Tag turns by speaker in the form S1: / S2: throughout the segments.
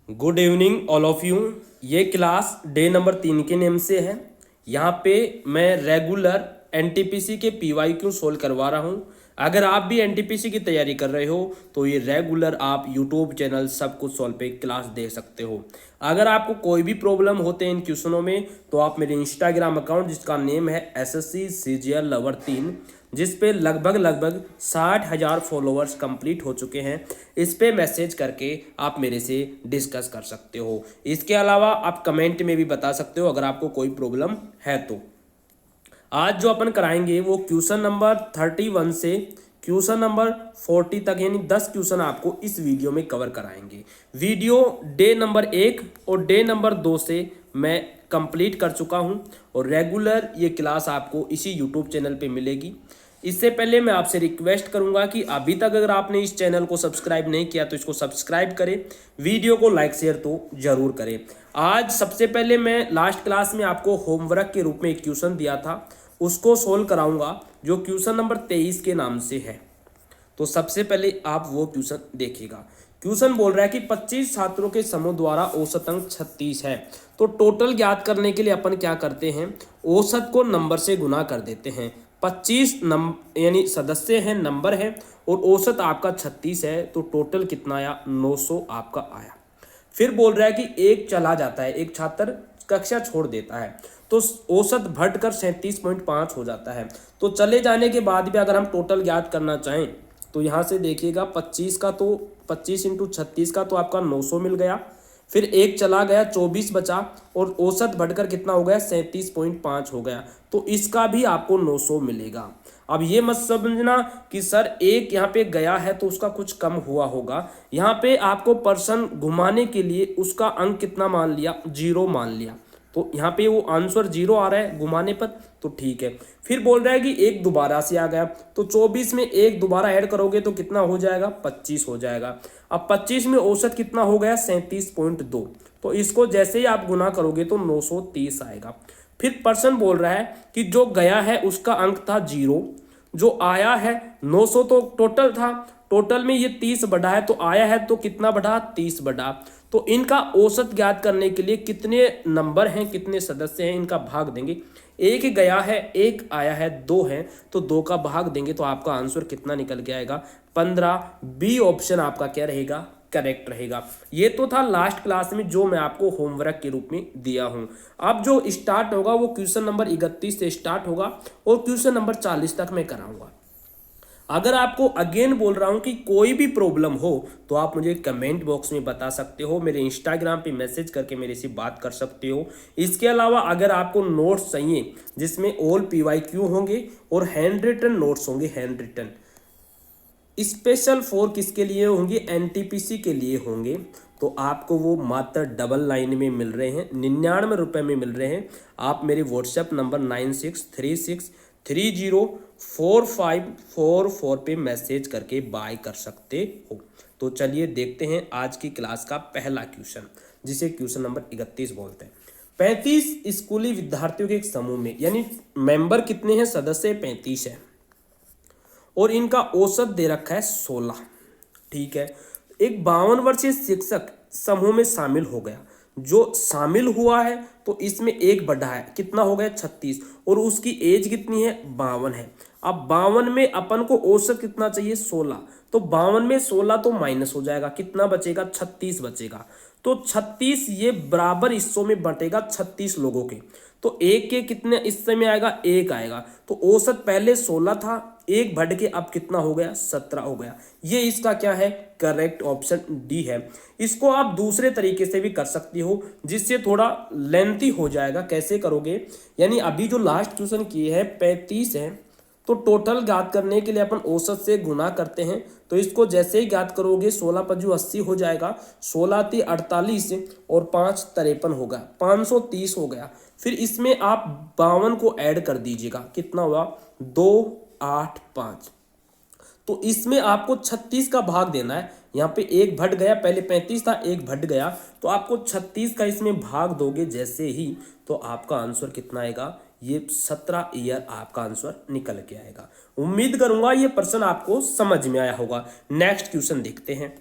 S1: Good evening all of you. ये class day number 3 के name से है। यहाँ पे मैं रेगुलर एनटीपीसी के पीवाईक्यू सोल्व करवा रहा हूँ। अगर आप भी एनटीपीसी की तैयारी कर रहे हो तो ये रेगुलर आप यूट्यूब चैनल सब कुछ सॉल्व पे क्लास देख सकते हो। अगर आपको कोई भी प्रॉब्लम होते हैं इन क्वेश्चनों में तो आप मेरे इंस्टाग्राम अकाउंट जिसका नेम है SSC CGL लवर 3, जिस पे लगभग 60,000 फॉलोअर्स कंप्लीट हो चुके हैं, इस पे मैसेज करके आप मेरे से डिस्कस कर सकते हो। इसके अलावा आप कमेंट में भी बता सकते हो अगर आपको कोई प्रॉब्लम है तो। आज जो अपन कराएंगे वो क्वेश्चन नंबर 31 से क्वेश्चन नंबर 40 तक, यानी 10 क्वेश्चन आपको इस वीडियो में कवर कराएंगे। वीडियो डे नंबर 1 और डे नंबर 2 से मैं कंप्लीट कर चुका हूं और रेगुलर ये क्लास आपको इसी यूट्यूब चैनल पे मिलेगी। इससे पहले मैं आपसे रिक्वेस्ट करूंगा कि अभी तक अगर आपने इस चैनल को सब्सक्राइब नहीं किया तो इसको सब्सक्राइब करें, वीडियो को लाइक शेयर तो जरूर करें। आज सबसे पहले मैं लास्ट क्लास में आपको होमवर्क के रूप में एक क्वेश्चन दिया था, उसको सोल्व कराऊंगा, जो क्वेश्चन नंबर 23 के नाम से है। तो सबसे पहले आप वो क्वेश्चन देखिएगा। क्वेश्चन बोल रहा है कि 25 छात्रों के समूह द्वारा औसत अंक 36 है। तो टोटल ज्ञात करने के लिए अपन क्या करते हैं, औसत को नंबर से गुना कर देते हैं। 25 यानी सदस्य हैं, नंबर है, और औसत आपका 36 है, तो टोटल कितना आया, 900 आपका आया। फिर बोल रहा है कि एक चला जाता है, एक छात्र कक्षा छोड़ देता है, तो औसत घटकर 37.5 हो जाता है। तो चले जाने के बाद भी अगर हम टोटल ज्ञात करना चाहें तो यहाँ से देखिएगा 25 का, तो 25 इंटू 36 का तो आपका 900 मिल गया। फिर एक चला गया, 24 बचा, और औसत बढ़कर कितना हो गया, 37.5 हो गया, तो इसका भी आपको 900 मिलेगा। अब ये मत समझना कि सर एक यहाँ पे गया है तो उसका कुछ कम हुआ होगा। यहाँ पे आपको पर्सन घुमाने के लिए उसका अंक कितना मान लिया, 0 मान लिया, तो यहाँ पे वो आंसर 0 आ रहा है घुमाने पर, तो ठीक है। फिर बोल रहा है कि एक दोबारा से आ गया, तो 24 में एक दोबारा ऐड करोगे तो कितना हो जाएगा, 25 हो जाएगा। अब 25 में औसत कितना हो गया, 37.2, तो इसको जैसे ही आप गुना करोगे तो 930 आएगा। फिर पर्सन बोल रहा है कि जो गया है उसका अंक था 0, जो आया है 900, तो टोटल था, टोटल में ये 30 बढ़ा है, तो आया है तो कितना बढ़ा, 30 बढ़ा। तो इनका औसत ज्ञात करने के लिए कितने नंबर हैं, कितने सदस्य हैं, इनका भाग देंगे। एक गया है, एक आया है, 2 हैं, तो 2 का भाग देंगे तो आपका आंसर कितना निकल के आएगा, 15। बी ऑप्शन आपका क्या रहेगा, करेक्ट रहेगा। ये तो था लास्ट क्लास में जो मैं आपको होमवर्क के रूप में दिया हूं। अब जो स्टार्ट होगा वो क्वेश्चन नंबर 31 से स्टार्ट होगा और क्वेश्चन नंबर 40 तक मैं कराऊंगा। अगर आपको अगेन बोल रहा हूं कि कोई भी प्रॉब्लम हो तो आप मुझे कमेंट बॉक्स में बता सकते हो, मेरे इंस्टाग्राम पे मैसेज करके मेरे से बात कर सकते हो। इसके अलावा अगर आपको नोट्स चाहिए जिसमें ऑल पीवाईक्यू होंगे और हैंड रिटन नोट्स होंगे, हैंड रिटन स्पेशल फॉर किसके लिए होंगे, एनटीपीसी के लिए होंगे, तो आपको वो मात्र डबल लाइन में मिल रहे हैं, 99 रुपये में मिल रहे हैं। आप मेरे व्हाट्सएप नंबर 9636304544 पे मैसेज करके बाय कर सकते हो। तो चलिए देखते हैं आज की क्लास का पहला क्वेश्चन, जिसे क्वेश्चन नंबर 31 बोलते हैं। 35 स्कूली विद्यार्थियों के एक समूह में, यानी मेंबर कितने हैं, सदस्य 35 है, और इनका औसत दे रखा है 16। ठीक है, एक 52 वर्षीय शिक्षक समूह में शामिल हो गया। जो शामिल हुआ है तो इसमें एक बढ़ा है, कितना हो गया, 36, और उसकी एज कितनी है, 52 है। अब 52 में अपन को औसत कितना चाहिए, 16, तो 52 में 16 तो माइनस हो जाएगा, कितना बचेगा, 36 बचेगा। तो 36 ये बराबर हिस्सों में बटेगा 36 लोगों के, तो एक के कितने हिस्से में आएगा, एक आएगा। तो औसत पहले 16 था, एक बढ़ के अब कितना हो गया, 17 हो गया। ये इसका क्या है, करेक्ट ऑप्शन डी है। इसको आप दूसरे तरीके से भी कर सकती हो जिससे थोड़ा लेंथी हो जाएगा। कैसे करोगे, यानी अभी जो लास्ट क्वेश्चन किए हैं 35 है, तो टोटल ज्ञात करने के लिए अपन औसत से गुना करते हैं, तो इसको जैसे ही ज्ञात करोगे 16 पज्जू 80 हो जाएगा, 16 × 48 और 5 × 53 होगा, 530 हो गया। फिर इसमें आप 52 को ऐड कर दीजिएगा, कितना हुआ, 2 8 5, तो इसमें आपको 36 का भाग देना है। यहाँ पे एक घट गया, पहले 35 था, एक घट गया, तो आपको 36 का इसमें भाग दोगे जैसे ही, तो आपका आंसर कितना आएगा, ये 17 ईयर आपका आंसर निकल के आएगा। उम्मीद करूंगा ये प्रश्न आपको समझ में आया होगा। नेक्स्ट क्वेश्चन देखते हैं।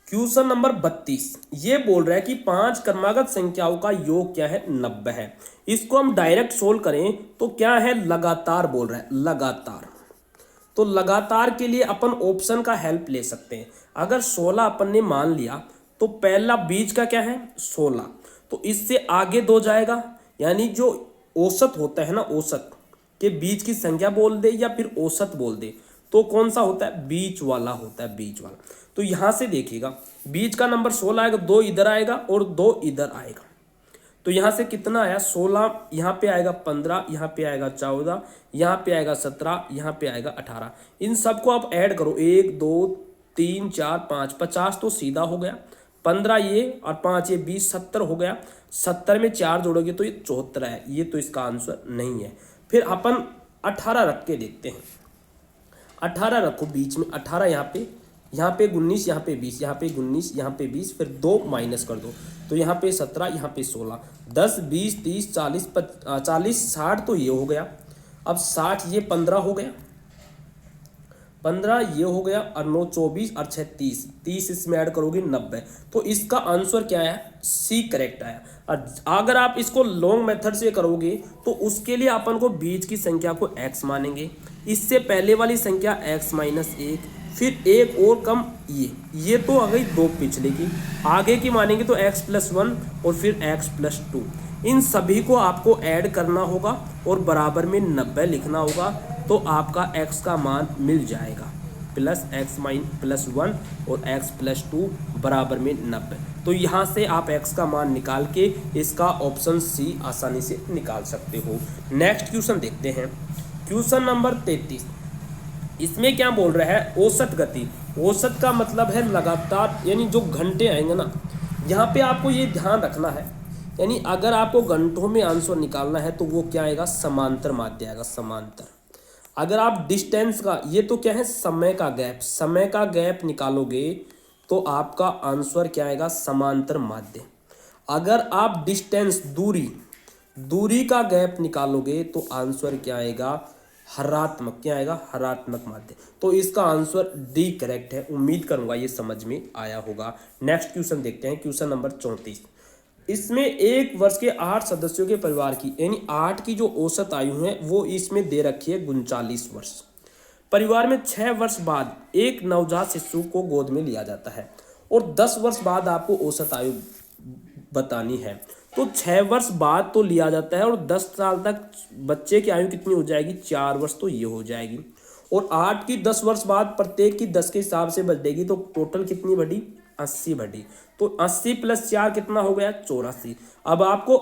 S1: क्वेश्चन नंबर 32 ये बोल रहा है कि 5 क्रमागत संख्याओं का योग क्या है, 90 है। इसको हम डायरेक्ट सोल्व करें तो क्या है, लगातार बोल रहा है, लगातार। तो लगातार के लिए अपन ऑप्शन का हेल्प ले सकते हैं। अगर 16 अपन ने मान लिया तो पहला बीच का क्या है, 16, तो इससे आगे 2 जाएगा, यानी जो औसत होता है ना, औसत के बीच की संख्या बोल दे या फिर औसत बोल दे, तो कौन सा होता है, बीच वाला होता है, बीच वाला। तो यहां से देखिएगा बीच का नंबर 16 आएगा, 2 इधर आएगा और 2 इधर आएगा। तो यहां से कितना आया, 16, यहां पे आएगा 15, यहां पे आएगा 14, यहां पे आएगा 17, यहां पे आएगा 18। इन सबको आप ऐड करो, 1 2 3 4 5, 50 तो सीधा हो गया, 15 ये और 5 ये 20, 70 हो गया। 70 में 4 जोड़ोगे तो ये 74 है, ये तो इसका आंसर नहीं है। फिर अपन 18 रख के देखते हैं। 18 रखो बीच में, 18 यहाँ पे 19, यहाँ पे 20, यहाँ पे 19, यहाँ पे 20, फिर 2 माइनस कर दो तो यहाँ पे 17, यहाँ पे 16, 10 20 30 40 40 60 तो ये हो गया। अब 60 ये 15 हो गया, 15 ये हो गया और 9 24 और 6 30, 30 इसमें ऐड करोगे 90। तो इसका आंसर क्या है, सी करेक्ट आया। और अगर आप इसको लॉन्ग मेथड से करोगे तो उसके लिए अपन को बीच की संख्या को x मानेंगे, इससे पहले वाली संख्या x माइनस 1, फिर एक और कम ये तो आ गई 2 पिछले की, आगे की मानेंगे तो x प्लस 1 और फिर x प्लस 2। इन सभी को आपको ऐड करना होगा और बराबर में 90 लिखना होगा, तो आपका x का मान मिल जाएगा, प्लस x प्लस 1 और x प्लस 2 बराबर में 90। तो यहाँ से आप x का मान निकाल के इसका ऑप्शन सी आसानी से निकाल सकते हो। नेक्स्ट क्वेश्चन देखते हैं, क्वेश्चन नंबर 33। इसमें क्या बोल रहा है, औसत गति। औसत का मतलब है लगातार, यानी जो घंटे आएंगे ना, यहाँ पे आपको ये ध्यान रखना है, यानी अगर आपको घंटों में आंसर निकालना है तो वो क्या आएगा, समांतर माध्य आएगा, समांतर। अगर आप डिस्टेंस का, ये तो क्या है, समय का गैप, समय का गैप निकालोगे तो आपका आंसर क्या आएगा, समांतर माध्य। अगर आप डिस्टेंस, दूरी का गैप निकालोगे तो आंसर क्या आएगा, हरात्मक, क्या आएगा, हरात्मक माध्य। तो इसका आंसर डी करेक्ट है। उम्मीद करूंगा ये समझ में आया होगा। नेक्स्ट क्वेश्चन देखते हैं, क्वेश्चन नंबर 34। इसमें एक वर्ष के 8 सदस्यों के परिवार की, यानी 8 की जो औसत आयु है वो इसमें दे रखी है 39 वर्ष। परिवार में 6 वर्ष बाद एक नवजात शिशु को गोद में लिया जाता है और 10 वर्ष बाद आपको औसत आयु बतानी है। तो 6 वर्ष बाद तो लिया जाता है और 10 साल तक बच्चे की आयु कितनी हो जाएगी, 4 वर्ष तो ये हो जाएगी। और 8 की 10 वर्ष बाद प्रत्येक की 10 के हिसाब से बढ़ेगी, तो टोटल कितनी बढ़ी, 80 बढ़ी। तो 80 प्लस 4 कितना हो गया, 84। अब आपको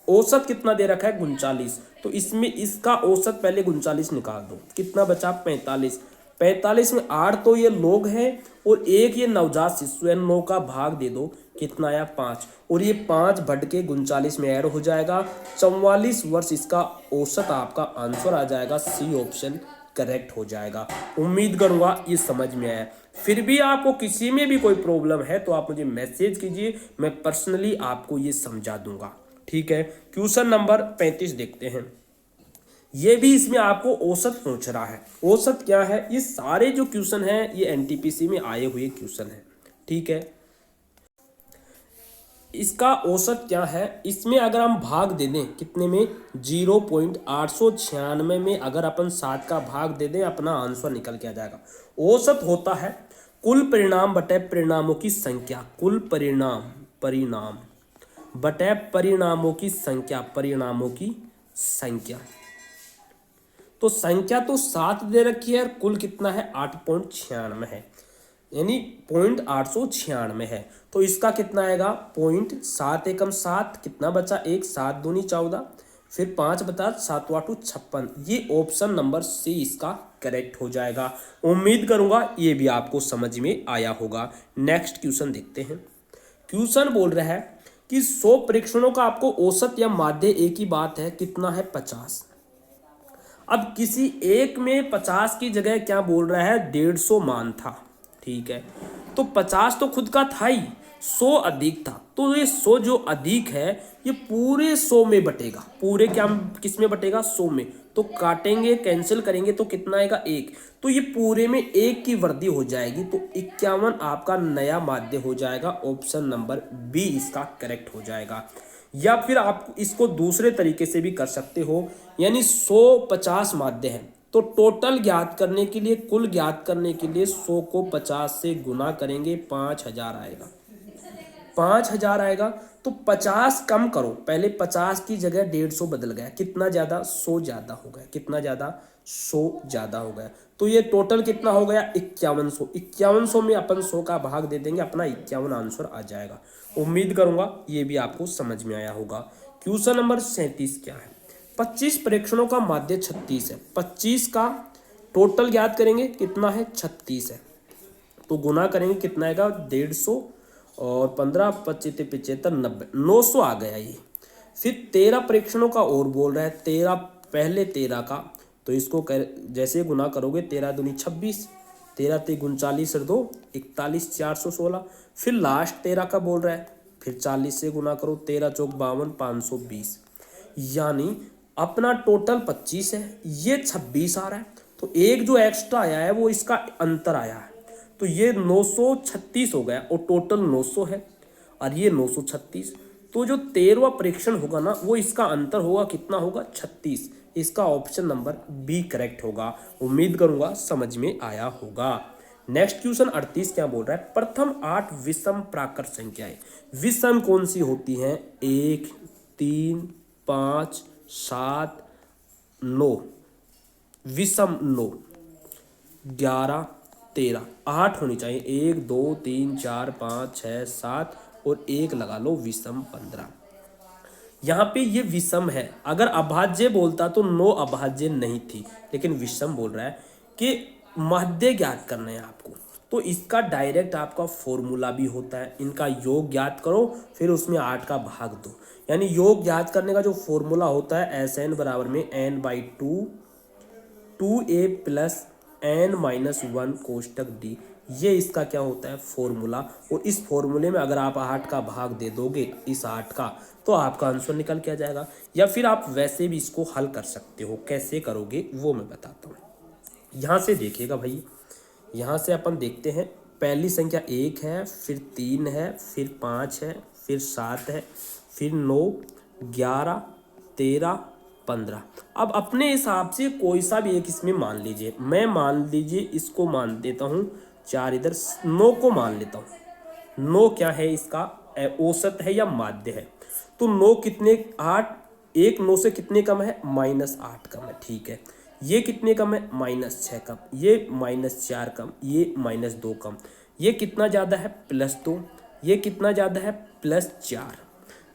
S1: औसत कितना दे रखा है, 39। तो इसमें इसका औसत पहले 39 निकाल दो, कितना बचा, 45। 45 में 8 तो ये लोग हैं और एक ये नवजात शिशु है, 9 का भाग दे दो, कितना आया, 5। और ये 5 बढ़ के 39 में ऐड हो जाएगा, 44 वर्ष इसका औसत आपका आंसर आ जाएगा। सी ऑप्शन करेक्ट हो जाएगा। उम्मीद करूंगा ये समझ में आया। फिर भी आपको किसी में भी कोई प्रॉब्लम है तो आप मुझे मैसेज कीजिए, मैं पर्सनली आपको ये समझा दूंगा, ठीक है। क्वेश्चन नंबर 35 देखते हैं। ये भी इसमें आपको औसत पूछ रहा है। औसत क्या है, ये सारे जो क्वेश्चन हैं ये एनटीपीसी में आए हुए क्वेश्चन हैं, ठीक है। इसका औसत क्या है, इसमें अगर हम भाग दे दें कितने में, 0.896 में अगर अपन 7 का भाग दे दें, अपना आंसर निकल के आ जाएगा। औसत होता है कुल परिणाम बटे परिणामों की संख्या, कुल परिणाम बटे परिणामों की संख्या। तो संख्या तो 7 दे रखी है, कुल कितना है, 8.96 है, यानी 0.896 है। तो इसका कितना आएगा, 0.7 एकम 7, कितना बचा, 1, 7 दूनी 14, फिर 5 बता 7 8 56। ये ऑप्शन नंबर सी इसका करेक्ट हो जाएगा। उम्मीद करूंगा ये भी आपको समझ में आया होगा। नेक्स्ट क्वेश्चन देखते हैं। क्वेश्चन बोल रहा है कि 100 परीक्षणों का आपको औसत या माध्य एक ही बात है, कितना है, 50। अब किसी एक में 50 की जगह क्या बोल रहा है, 150 मान था, ठीक है। तो 50 तो खुद का था ही, 100 अधिक था, तो ये 100 जो अधिक है ये पूरे 100 में बटेगा। पूरे क्या किस में बटेगा? 100 में। तो काटेंगे, कैंसिल करेंगे तो कितना आएगा? 1। तो ये पूरे में 1 की वृद्धि हो जाएगी, तो 51 आपका नया माध्य हो जाएगा। ऑप्शन नंबर बी इसका करेक्ट हो जाएगा। या फिर आप इसको दूसरे तरीके से भी कर सकते हो, यानी 150 माध्य हैं, तो टोटल ज्ञात करने के लिए, कुल ज्ञात करने के लिए 100 को 50 से गुना करेंगे, 5000 आएगा। 5000 आएगा। तो 50 कम करो, पहले 50 की जगह 150 बदल गया, कितना ज़्यादा? 100 ज़्यादा हो गया। कितना ज़्यादा? 100 ज़्यादा हो गया। तो ये टोटल कितना हो गया? 5100। 5100 में अपन 100 का भाग दे देंगे, अपना 51 आंसर आ जाएगा। उम्मीद करूंगा ये भी आपको समझ में आया होगा। क्वेश्चन नंबर 37 क्या है? 25 प्रेक्षणों का माध्य 36 है। 25 का टोटल ज्ञात करेंगे, कितना है? 36 है। तो गुना करेंगे, कितना आएगा? 150 और 15 25 75 90, 900 आ गया ये। फिर 13 प्रेक्षणों का और बोल रहा है, 13 पहले 13 का, तो इसको जैसे गुना करोगे 13 दूनी 26, 13 ते 39 और 2 41, 416। फिर लास्ट 13 का बोल रहा है, फिर 40 से गुना करो, 13 चौक 52, 520। यानी अपना टोटल 25 है, ये 26 आ रहा है, तो एक जो एक्स्ट्रा आया है वो इसका अंतर आया है, तो ये 936 हो गया और टोटल 900 है और ये 936। तो जो 13वां परीक्षण होगा ना, वो इसका अंतर होगा, कितना होगा? 36। इसका ऑप्शन नंबर बी करेक्ट होगा। उम्मीद करूंगा समझ में आया होगा। नेक्स्ट क्वेश्चन 38 क्या बोल रहा है? प्रथम 8 विषम प्राकृत संख्याएं विषम कौन सी होती हैं? 1 3 5 7 9, विषम 9, 11 13, 8 होनी चाहिए। 1 2 3 4 5 6 7 और 1 लगा लो, विषम 15। यहाँ पे ये विषम है। अगर अभाज्य बोलता तो 9 अभाज्य नहीं थी, लेकिन विषम बोल रहा है कि माध्य ज्ञात करना है आपको, तो इसका डायरेक्ट आपका फॉर्मूला भी होता है। इनका योग ज्ञात करो, फिर उसमें 8 का भाग दो। यानी योग ज्ञात करने का जो फॉर्मूला होता है, SN बराबर में n/2 2a plus n-1 कोष्टक d, ये इसका क्या होता है? फॉर्मूला। और इस फॉर्मूले में अगर आप 8 का भाग दे दोगे इस 8 का, तो आपका आंसर निकल के आ जाएगा। या फिर आप वैसे भी इसको हल कर सकते हो, कैसे करोगे वो मैं बताता हूँ। यहाँ से देखिएगा भाई, यहाँ से अपन देखते हैं, पहली संख्या 1 है, फिर 3 है, फिर 5 है, फिर 7 है, फिर 9 11 13 15। अब अपने हिसाब से कोई सा भी एक इसमें मान लीजिए। मैं मान लीजिए इसको मान देता हूँ 4, इधर 9 को मान लेता हूँ। 9 क्या है? इसका औसत है या माध्य है। तो 9 कितने? 8। 1 9 से कितने कम है? -8 कम है। ठीक है, ये कितने कम है? -6 कम, ये -4 कम, ये -2 कम, ये कितना ज़्यादा है? +2। ये कितना ज़्यादा है? +4।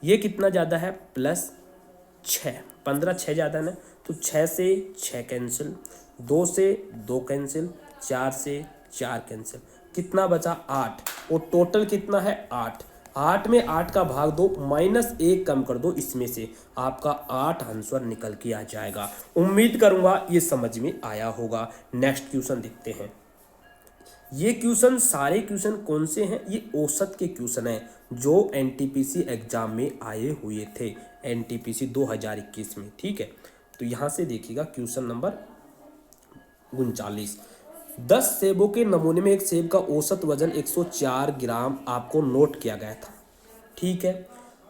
S1: ये कितना ज़्यादा है? +6। 15 6 ज़्यादा ना, तो 6 से 6 कैंसिल, 2 से 2 कैंसिल, 4 से 4 कैंसिल, कितना बचा? 8। और टोटल कितना है? 8। 8 में 8 का भाग दो, -1 कम कर दो, इसमें से आपका 8 आंसर निकल के आ जाएगा। उम्मीद करूंगा ये समझ में आया होगा। नेक्स्ट क्वेश्चन देखते हैं। ये क्वेश्चन, सारे क्वेश्चन कौन से हैं? ये औसत के क्वेश्चन हैं जो NTPC एग्जाम में आए हुए थे, NTPC 2021 में। ठीक है, तो यहाँ से देखिएगा क्वेश्चन नंबर 39। 10 सेबों के नमूने में एक सेब का औसत वजन 104 ग्राम आपको नोट किया गया था। ठीक है,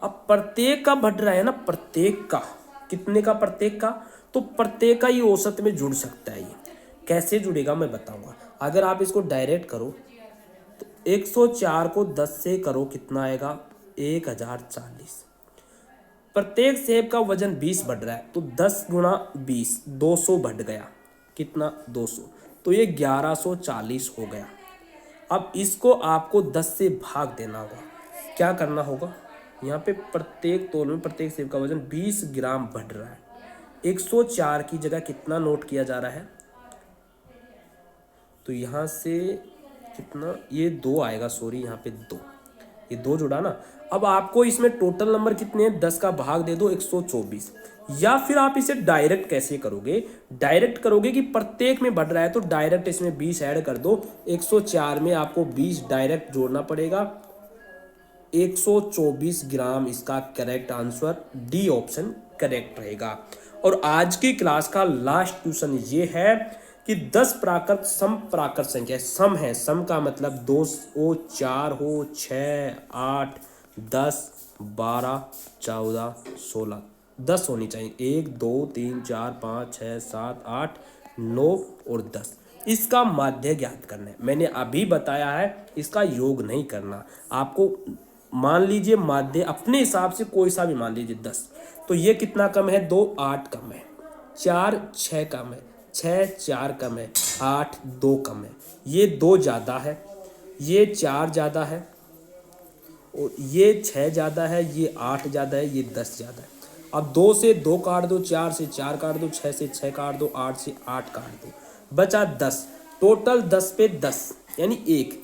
S1: अब प्रत्येक का बढ़ रहा है ना, प्रत्येक का, कितने का? प्रत्येक का, तो प्रत्येक का ये औसत में जुड़ सकता है। ये कैसे जुड़ेगा मैं बताऊंगा। अगर आप इसको डायरेक्ट करो तो 104 को 10 से करो, कितना आएगा? 1040। प्रत्येक सेब का वजन 20 बढ़ रहा है, तो 10 गुणा 20 200 बढ़ गया, कितना? 200। तो ये 1140 हो गया। अब इसको आपको 10 से भाग देना होगा। क्या करना होगा? यहाँ पे प्रत्येक तौल में प्रत्येक सेब का वजन 20 ग्राम बढ़ रहा है, 104 की जगह कितना नोट किया जा रहा है? तो यहाँ से कितना? ये 2 आएगा, सॉरी यहाँ पे 2, ये 2 जुड़ा ना। अब आपको इसमें टोटल नंबर कितने हैं? 10 का भाग दे दो, 124। या फिर आप इसे डायरेक्ट कैसे करोगे? डायरेक्ट करोगे कि प्रत्येक में बढ़ रहा है तो डायरेक्ट इसमें 20 ऐड कर दो। 104 में आपको 20 डायरेक्ट जोड़ना पड़ेगा, 124 ग्राम इसका correct answer D option correct रहेगा। और आज की क्लास का लास्ट क्वेश्चन ये है कि 10 प्राकृत सम प्राकृत संख्या सम है। सम का मतलब 2 हो, 4 हो, 6, 8, 10, 12, 14, 16, 10 होनी चाहिए। 1, 2, 3, 4, 5, 6, 7, 8, 9 और 10। इसका माध्य ज्ञात करना है। मैंने अभी बताया है इसका योग नहीं करना। आपको मान लीजिए माध्य अपने हिसाब से कोई सा भी मान लीजिए 10। तो ये कितना कम है? 2, 8 कम है, 4, 6 कम है, 6, 4 कम है, 8, 2 कम है, ये 2 ज़्यादा है, ये 4 ज़्यादा है, और ये 6 ज़्यादा है, ये 8 ज़्यादा है, ये 10 ज़्यादा है। अब 2 से 2 काट दो, 4 से 4 काट दो, 6 से 6 काट दो, 8 से 8 काट दो, बचा 10। टोटल 10 पे 10 यानी 1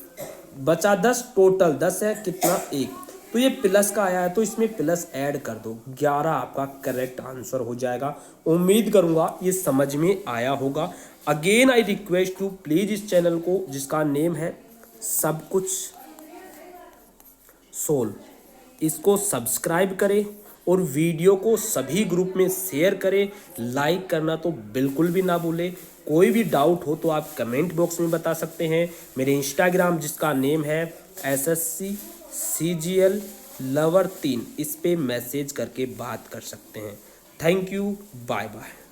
S1: बचा 10, टोटल 10 है, कितना? 1। तो ये प्लस का आया है तो इसमें प्लस ऐड कर दो, 11 आपका करेक्ट आंसर हो जाएगा। उम्मीद करूंगा ये समझ में आया होगा। Again I request to please इस चैनल को जिसका नेम है सब कुछ सोल्व, इसको सब्सक्राइब करें और वीडियो को सभी ग्रुप में शेयर करें। लाइक करना तो बिल्कुल भी ना भूलें। कोई भी डाउट हो तो आप कमेंट बॉक्स में बता सकते हैं। मेरे इंस्टाग्राम जिसका नेम है SSC CGL Lover 3, इस पे मैसेज करके बात कर सकते हैं। Thank you, bye bye.